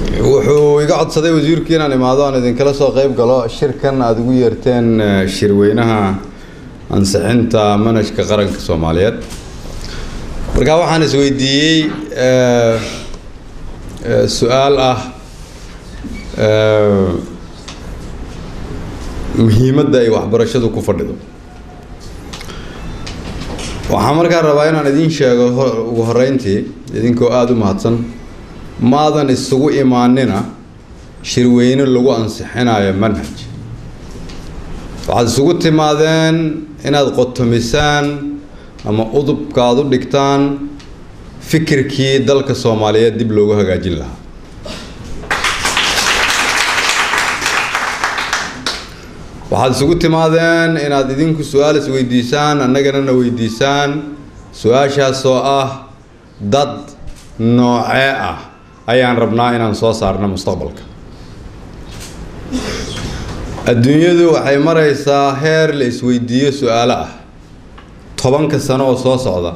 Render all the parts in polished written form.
wuxuu iga codsaday wasiirkii inaan imaado aan idinkala soo qayb galo shirkan aad ugu yeerteen shirweynaha ansixinta manhajka qaranka Soomaaliyeed. marka waxaan isweydiiyey su'aal ah muhiimadda ay waxbarashadu ku fadhido. waxaan markaa rabaa inaan idin sheego ugu horeyntii idinkoo aad u mahadsan maadan isugu imaanina shirweyne lagu ansixinayo manhaj. waxaad isugu timaadeen inaad qotomisaan ama udubkaad u dhigtaan fikirkii dalka Soomaaliyeed dib loogu hagaajin lahaa. waxaad isugu timaadeen inaad idinku su'aal isweydiisaan annagana na weydiisaan su'aashaas oo ah dad noocee ah ayaan rabnaa inaan soo saarno mustaqbalka. adduunyadu waxay maraysaa heer la isweydiiyo su'aalo ah 10 sano oo soo socda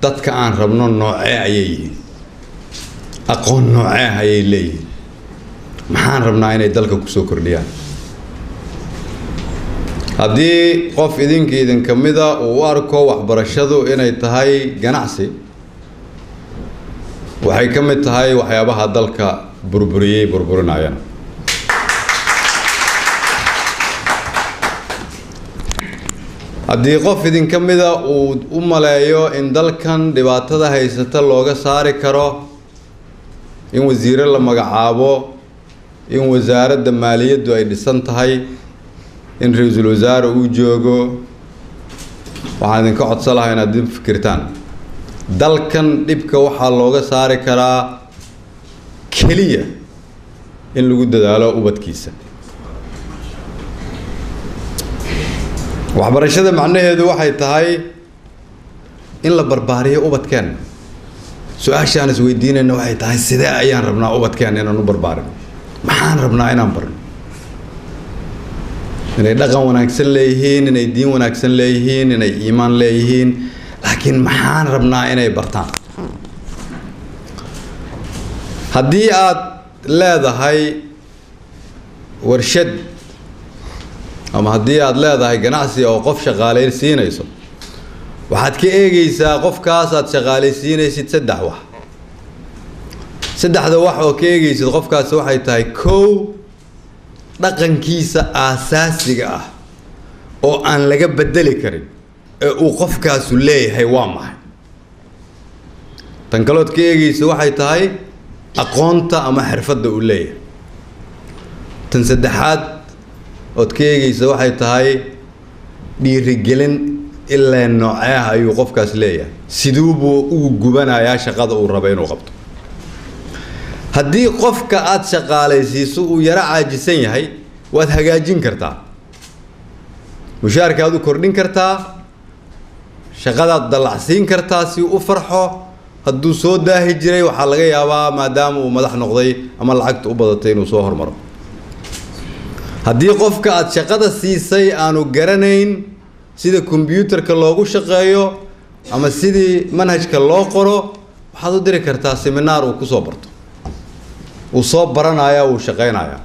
dadka aan rabno noocee ayay yihiin, aqoon noocee ayay leeyihiin, maxaan rabnaa inay dalka ku soo kordhiyaan. haddii qof idin kamida uu u arko waxbarashadu inay tahay ganacsi, waxay ka mid tahay waxyaabaha dalka burburinayaan. haddii qof idin kamida uu u maleeyo in dalkan dhibaatada haysata looga saari karo in wasiiro la magacaabo, in wasaaradda maaliyaddu ay dhisan tahay, in ra'iisul wasaare uu joogo, waxaan idinka codsan lahaa inaad dib fikirtaan. dalkan dhibka waxaa looga saari karaa keliya in lagu dadaalo ubadkiisa. waxbarashada macnaheedu waxay tahay in la barbaariyo ubadkeena. su-aashaan isweydiinayna waxay tahay sidee ayaan rabnaa ubadkeena inaan u barbaarino, maxaan rabnaa inaan barno, inay dhaqan wanaagsan leeyihiin, inay diin wanaagsan leeyihiin, inay iimaan leeyihiin, laakiin maxaan rabnaa inay bartaan. haddii aad leedahay warshad ama haddii aad leedahay ganacsi oo qof shaqaalaysiinayso, waxaad ka eegaysaa qofkaas aad shaqaalaysiinaysid saddex wax. saddexda wax oo ka eegaysid qofkaas waxay tahay kow, dhaqankiisa aasaasiga ah oo aan laga bedeli karin ee uu qofkaasu leeyahay waa maxay. tan kalood ka eegaysa waxay tahay aqoonta ama xirfadda uu leeyahay. tan saddexaad ood ka eegaysa waxay tahay dhiirigelin ilaa noocee ayuu qofkaas leeyahay, siduu buu ugu gubanayaa shaqada uu rabo inuu qabto. haddii qofka aad shaqaalaysiiso uu yara caajisan yahay, waad hagaajin kartaa, mushaarkaad u kordhin kartaa, shaqadaad dallacsiin kartaa si uu u farxo. hadduu soo daahi jiray waxaa laga yaabaa maadaama uu madax noqday ama lacagta u badatay inuu soo hormaro. haddii qofka aad shaqada siisay aanu garanayn sida kombiyuutarka loogu shaqeeyo ama sidii manhajka loo qoro, waxaad u diri kartaa seminaar uu ku soo barto, uu soo baranaya, uu shaqeynaya.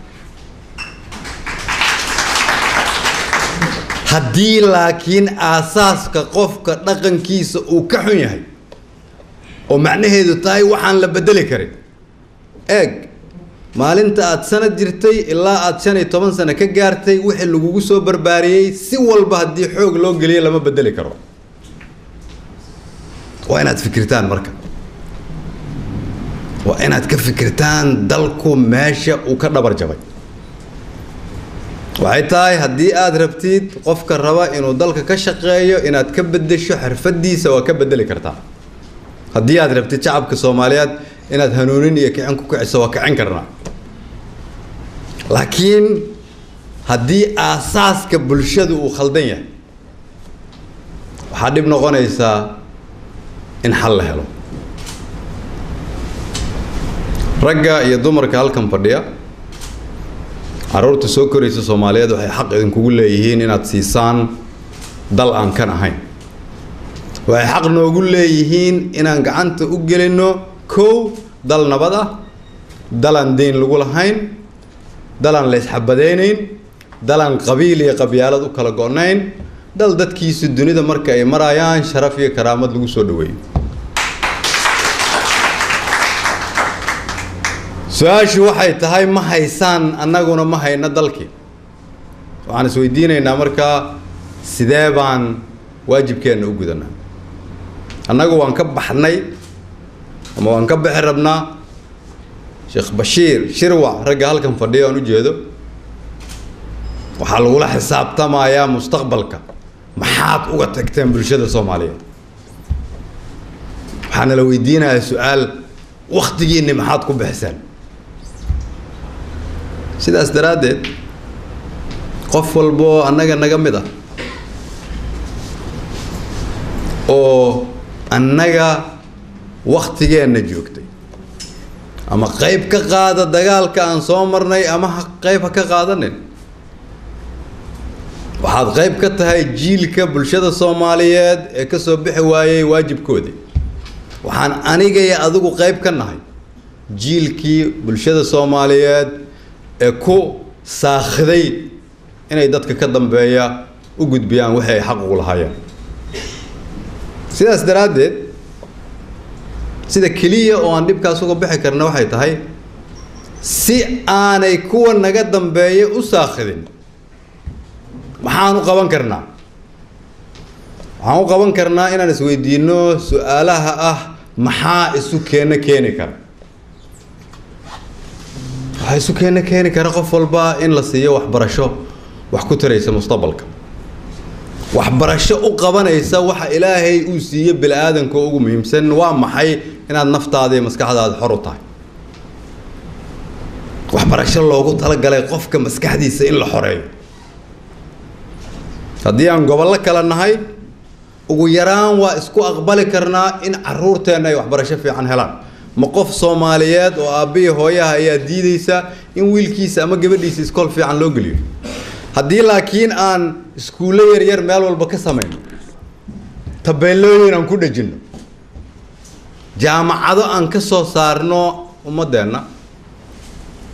haddii laakiin aasaaska qofka dhaqankiisa uu ka xun yahay oo macnaheedu tahay waxaan la bedeli karin, eeg maalinta aad sanad jirtay ilaa aad 15 sano ka gaartay wixii lagugu soo barbaariyay si walba haddii xoog loo geliyo lama bedeli karo. waa inaad fikirtaan marka, waa inaad ka fikirtaan dalku meesha uu ka dhabar jabay. waxay tahay haddii aad rabtid qofka raba inuu dalka ka shaqeeyo inaad ka bedesho xirfadiisa, waa ka bedeli kartaa. haddii aad rabtid shacabka Soomaaliyeed inaad hanuunin iyo kicin ku kiciso, waa kicin karnaa. laakiin haddii aasaaska bulshadu uu khaldan yahay, waxaa dhib noqonaysaa in xal la helo. ragga iyo dumarka halkan fadhiya, carruurta soo koraysa Soomaaliyeed waxay xaq idinkugu leeyihiin inaad siisaan dal aan kan ahayn. waxay xaq noogu leeyihiin inaan gacanta u gelino kow dal nabad ah, dalan deyn lagu lahayn dalan la isxabadeynayn dalan qabiil iyo qabyaalad u kala go'nayn dal dadkiisu dunida marka ay marayaan sharaf iyo karaamad lagu soo dhaweeyo su'aashu waxay tahay ma haysaan annaguna ma hayna dalkii waxaan is weydiinaynaa markaa sidee baan waajibkeena u gudanaa annagu waan ka baxnay ama waan ka bixi rabnaa Sheekh Bashiir Shirwac ragga halkan fadhiyo aan u jeedo waxaa lagula xisaabtamayaa mustaqbalka maxaad uga tagteen bulshada Soomaaliyeed waxaan la weydiinayaa su'aal waqtigiina maxaad ku bixiseen sidaas daraadeed qof walbo annaga naga mid ah oo annaga waqtigeena joogtay ama qayb ka qaada dagaalka aan soo marnay ama qayb ka qaadanin waxaad qayb ka tahay jiilka bulshada Soomaaliyeed ee ka soo bixi waayay waajibkoodii waxaan aniga iyo adigu qayb ka nahay jiilkii bulshada Soomaaliyeed ee ku saakhiday inay dadka ka dambeeya u gudbiyaan wixii ay xaq u lahaayeen sidaas daraadeed sida kaliya oo aan dibkaas uga bixi karna waxay tahay si aanay kuwa naga dambeeya u saakhidin maxaan u qaban karnaa waxaan u qaban karnaa inaan is weydiino su'aalaha ah maxaa isu keeni kara waxa isu keeni kara qof walba in la siiyo waxbarasho wax ku taraysa mustaqbalka waxbarasho u qabanaysa waxa Ilaahay uu siiyay bil aadanka ugu muhiimsan waa maxay inaad naftaada iyo maskaxdaada xor u tahay waxbarasho loogu talagalay qofka maskaxdiisa in la xoreeyo haddii aan gobollo kala nahay ugu yaraan waa isku aqbali karnaa in caruurteena ay waxbarasho fiican helaan ma qof Soomaaliyeed oo aabbihii hooyaha ayaa diidaysa in wiilkiisa ama gabadhiisa iskool fiican loo geliyo haddii laakiin aan iskuulo yar meel walba ka samayno tabeelooyin aan ku dhajino jaamacado aan ka soo saarno ummadeena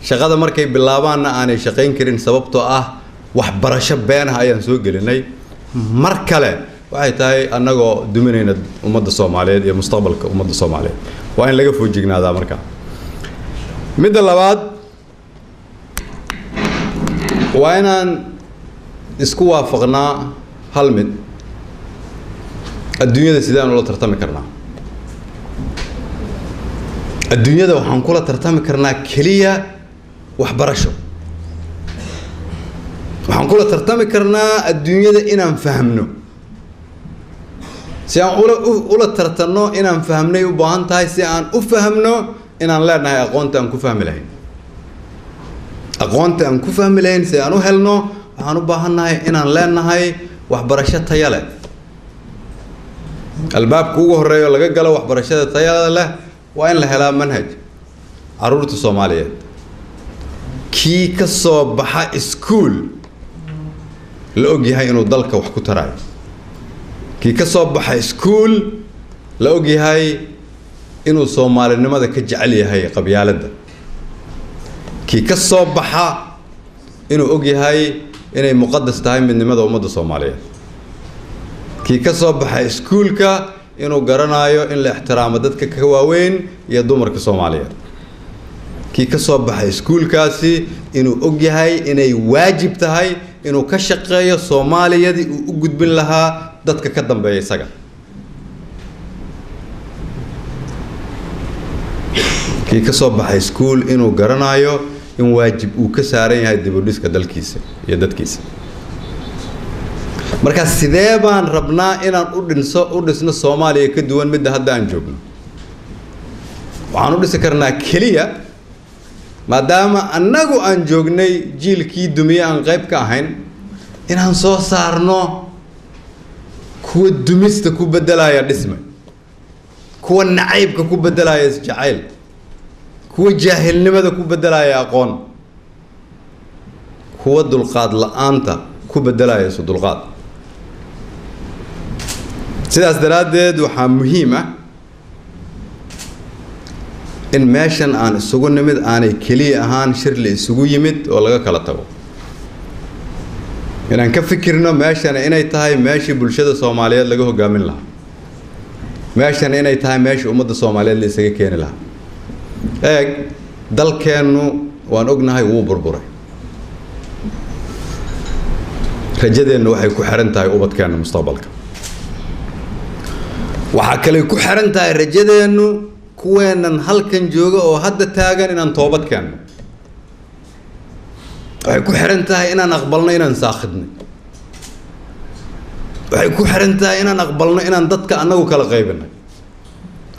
shaqada markay bilaabaanna aanay shaqayn karin sababtoo ah waxbarasho beenaha ayaan soo gelinay mar kale waxay tahay annagoo duminayna ummadda Soomaaliyeed iyo mustaqbalka ummadda Soomaaliyeed waa in laga foojignaada markaa midda labaad waa inaan isku waafaqnaa hal mid adduunyada sidaan ula tartami karnaa adduunyada waxaan kula tartami karnaa kaliya waxbarasho waxaan kula tartami karnaa adduunyada inaan fahmno si aan ula tartanno inaan fahmnay u baahan tahay si aan u fahmno inaan leenahay aqoonta aan ku fahmi lahayn aqoonta aan ku fahmi lahayn si aan u helno waxaan u baahannahay inaan leenahay waxbarasho tayo leh albaabka ugu horeeyo laga galo waxbarashada tayada leh waa in la helaa manhaj caruurta Soomaaliyeed kii ka soo baxa iskuul la og yahay inuu dalka wax ku tarayo kii ka soo baxa iskuul la og yahay inuu Soomaalinimada ka jecel yahay qabyaaladda kii ka soo baxa inuu og yahay inay muqaddas tahay midnimada ummadda Soomaaliyeed kii ka soo baxay iskuulka inuu garanayo in la ixtiraamo dadka ka waaweyn iyo dumarka Soomaaliyeed kii ka soo baxay iskuulkaasi inuu og yahay inay waajib tahay inuu ka shaqeeyo Soomaaliyadii uu u gudbin lahaa dadka ka dambeeya isaga kii ka soo baxay iskuul inuu garanayo in waajib uu ka saaran yahay dib u dhiska dalkiisa iyo dadkiisa marka sidee baan rabnaa inaan u dhisno Soomaaliya ka duwan midda hadda aan joogno waxaan u dhisi karnaa kaliya maadaama annagu aan joognay jiilkii dumiye aan qayb ka ahayn inaan soo saarno kuwa dumista ku bedelaya dhisme kuwa nacaybka ku bedelaya isjacayl kuwa jaahilnimada ku bedelaya aqoon kuwa dulqaad la'aanta ku bedelaya isu dulqaad sidaas daraadeed waxaa muhiim ah in meeshan aan isugu nimid aanay keliya ahaan shir la isugu yimid oo laga kala tago inaan ka fikirno meeshan inay tahay meeshii bulshada Soomaaliyeed laga hogaamin lahaa meeshan inay tahay meeshii ummadda Soomaaliyeed la isaga keeni lahaa dalkeenu waan ognahay wuu burburay rajadeenu waxay ku xiran tahay ubadkeena mustaqbalka waxa kale ku xiran tahay rajadeenu kuweenan halkan jooga oo hadda taagan inaan toobad keeno waxay ku xiran tahay inaan aqbalno inaan saakhidno waxay ku xiran tahay inaan aqbalno inaan dadka anagu kala qaybino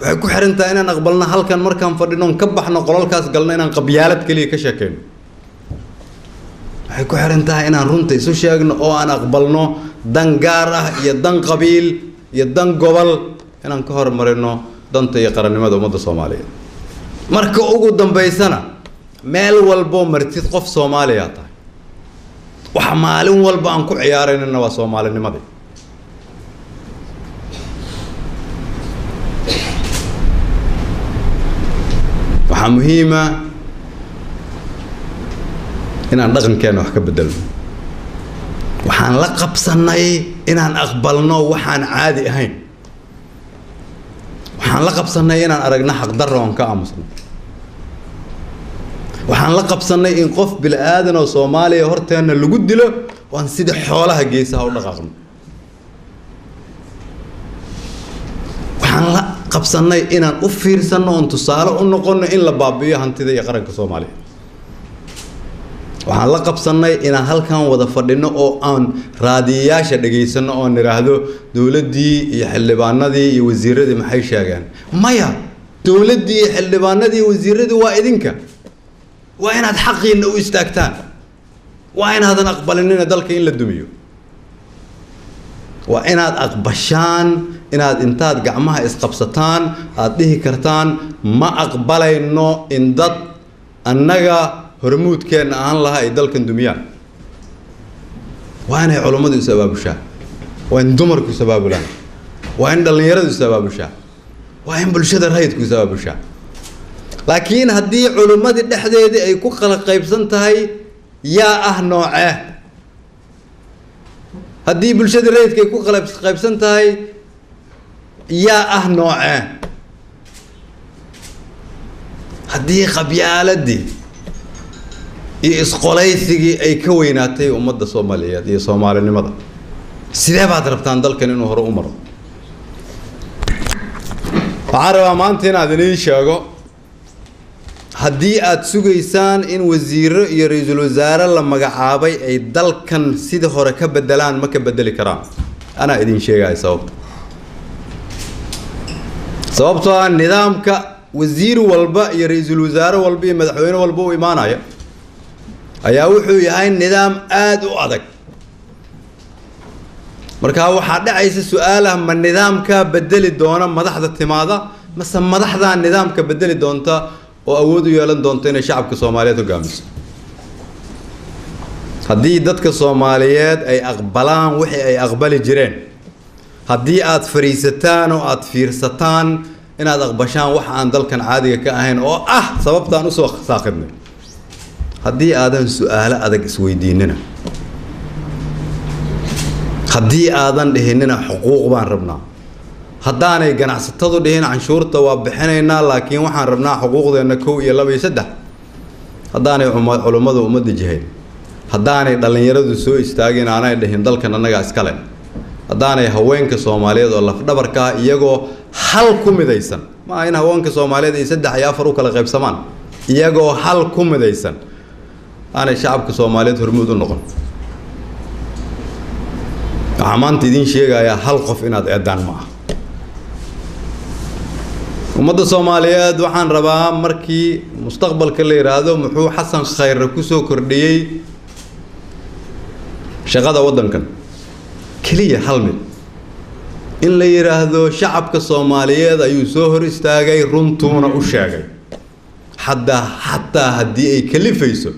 waxay ku xiran tahay inaan aqbalno halkan markaan fadhino ka baxno qolalkaas galno inaan qabyaalad kaliya ka sheekeyno waxay ku xiran tahay inaan runta isu sheegno oo aan aqbalno dan gaar ah iyo dan qabiil iyo dan gobol inaan ka hormarino danta iyo qarannimada ummadda Soomaaliyeed marka ugu dambeysana meel walbo martid qof Soomaaliya tahay waxa maalin walba aan ku ciyaarayna waa Soomaalinimada waxa muhiim ah inaan dhaqankeena wax ka bedelno waxaan la qabsanay inaan aqbalno waxaan caadi ahayn waxaan la qabsanay inaan aragno xaq darro oo ka aamusno waxaan la qabsanay in qof bil aadan oo Soomaaliya horteena lagu dilo waan sida xoolaha geesaha u dhaqaaqno waxaan la qabsanay inaan u fiirsano oo tusaale u noqono in la baabiyo hantida iyo qaranka Soomaaliya waxaan la qabsanay inaan halkan wada fadhino oo aan raadiyaasha dhageysano oo niraahdo dawladii iyo xildhibaanadii iyo wasiiradii maxay sheegaan maya dawladii iyo xildhibaanadii iyo wasiiradii waa idinka waa inaad xaqiina u istaagtaan waa inaadan aqbalinina dalka in la dumiyo waa inaad aqbashaan inaad intaad gacmaha isqabsataan aad dhihi kartaan ma aqbalayno in dad annaga hormuudkeena aan lahaa ay dalkan dumiyaan waa inay culimadu is abaabushaa waa in dumarku is abaabulaan waa in dhalinyaradu is abaabushaa waa in bulshada rayidku is abaabushaa laakiin haddii culimadii dhexdeedii ay ku kala qaybsan tahay yaa ah noocee haddii bulshada rayidka ay ku kala qaybsan tahay yaa ah noocee haddii qabyaaladii iyo isqolaysigii ay ka weynaatay ummadda Soomaaliyeed iyo Soomaalinimada sidee baad rabtaan dalkan inuu hore u maro waxaan rabaa maanta inaad idin sheego haddii aad sugaysaan in wasiiro iyo ra'iisul wasaare la magacaabay ay dalkan sida hore ka bedelaan ma ka bedeli karaan ana idin sheegay sababtoo ah nidaamka wasiir walba iyo ra'iisul wasaare walba iyo madaxweyne walba u imaanaya ayaa wuxuu yahay nidaam aad u adag marka waxa dhacaysa su'aalaha ma nidaamka bedeli doona madaxda timaada mase madaxda nidaamka bedeli doonta oo awood u yeelan doonta inay shacabka Soomaaliyeed hogaamiso haddii dadka Soomaaliyeed ay aqbalaan wixii ay aqbali jireen haddii aad fariisataan oo aad fiirsataan inaad aqbashaan wax aan dalkan caadiga ka ahayn oo ah sababtaan u soo saaqidnay haddii aadan su'aalo adag isweydiinina haddii aadan dhihinina xuquuq baan rabnaa haddaanay ganacsatadu dhihin canshuurta waa bixinaynaa laakiin waxaan rabnaa xuquuqdeena 1 iyo 2 iyo 3 haddaanay culimadu ummadda jihayn haddaanay dhalinyaradu soo istaagin aanay dhihin dalkan annaga iskale haddaanay haweenka Soomaaliyeed oo laf dhabarka iyagoo hal ku midaysan ma in haweenka Soomaaliyeed ay 3 iyo 4 u kala qaybsamaan iyagoo hal ku midaysan aanay shacabka Soomaaliyeed hormuud u noqon waxaan maanta idin sheegayaa hal qof inaad eedaan ma aha ummadda Soomaaliyeed waxaan rabaa markii mustaqbalka la yiraahdo muxuu Xasan Khayre ku soo kordhiyay shaqada wadankan kaliya hal mid in la yiraahdo shacabka Soomaaliyeed ayuu soo hor istaagay runtuuna u sheegay حتى هدي أي كلفيسو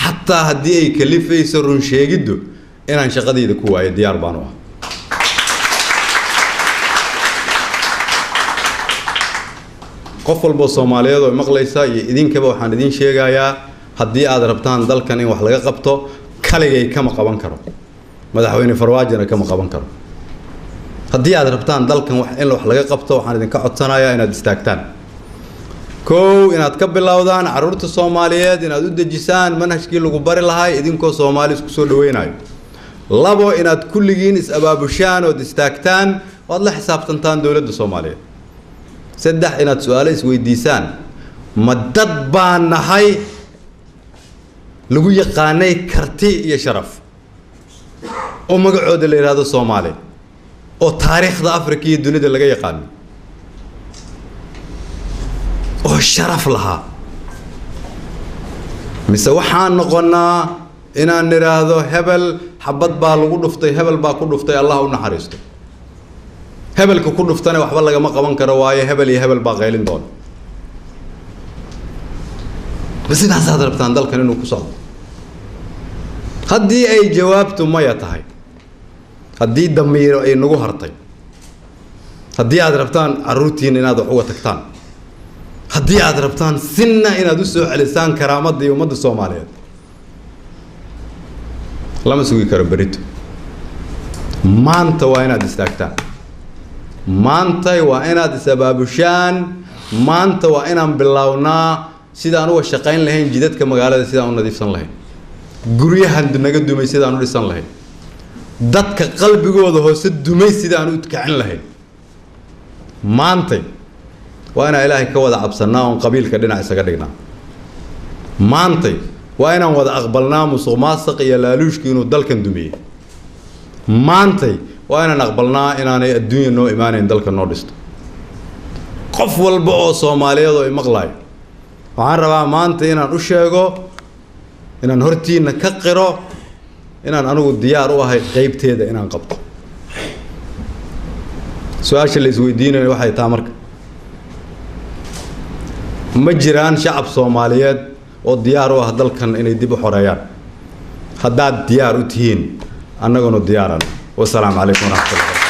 حتى هدي أي كلفيسو رون شيء إن عن شقدي ذكوا أي ديار بانوا qof walba Soomaaliyeed oo maqlaysa iyo idinkaba waxaan idin sheegayaa haddii aad rabtaan dalkan in wax laga qabto kaligay kama qaban karo madaxweyne Farwaajina kama qaban karo haddii aad rabtaan dalkan wax in wax laga qabto waxaan idinka codsanayaa inaad istaagtaan koow inaad ka bilowdaan carruurta Soomaaliyeed inaad u dejisaan manhajkii lagu bari lahaa idinkoo Soomaali isku soo dhaweynayo labo inaad kulligiin is abaabushaan oo istaagtaan waad la xisaabtantaan dawladda Soomaaliyeed saddex inaad su'aalo is weydiisaan ma dad baan nahay lagu yaqaanay karti iyo sharaf oo magacooda la yiraahdo Soomaali oo taariikhda Afrika iyo dunida laga yaqaan oo sharaf lahaa mise waxaan noqonaa inaan niraahdo hebel xabad baa lagu dhuftay hebel baa ku dhuftay Allah u naxariisto hebelka ku dhuftana waxba laga ma qaban karo waayo hebel iyo hebel baa qaylin doon bas inaad rabtaan dalkan inuu ku socdo haddii ay jawaabtu maya tahay haddii damiiro ay nagu hartay haddii aad rabtaan carruurtiin inaad wax uga tagtaan haddii aad rabtaan sinna inaad u soo celisaan karaamadda iyo ummadda Soomaaliyeed lama sugi karo berito maanta waa inaad istaagtaan maanta waa inaad isabaabushaan maanta waa inaan bilownaa sidaan uga shaqayn lahayn jidadka magaalada sidaan u nadiifsan lahayn guryahan naga dumay sidaan u dhisan lahayn dadka qalbigooda hoose dumay sidaan u kicin lahayn maanta waa inaan Ilaahay ka wada cabsanaa oo qabiilka dhinac isaga dhignaa maanta waa inaan wada aqbalnaa musuqmaasuq iyo laaluushka inuu dalkan dumiyay maanta waa inaan aqbalnaa inaanay adduunyo noo imaanayn dalka noo dhisto qof walba oo Soomaaliyeed oo maqlay waxaan rabaa maanta inaan u sheego inaan hortiina ka qiro inaan anigu diyaar u ahay qaybteeda inaan qabto su'aasha la isweydiinayo waxay tahay marka ma jiraan shacab Soomaaliyeed oo diyaar u ah dalkan inay dib u xoreeyaan haddaad diyaar u tihiin annaguna diyaaran wassalaamu calaykum waraxmatullahi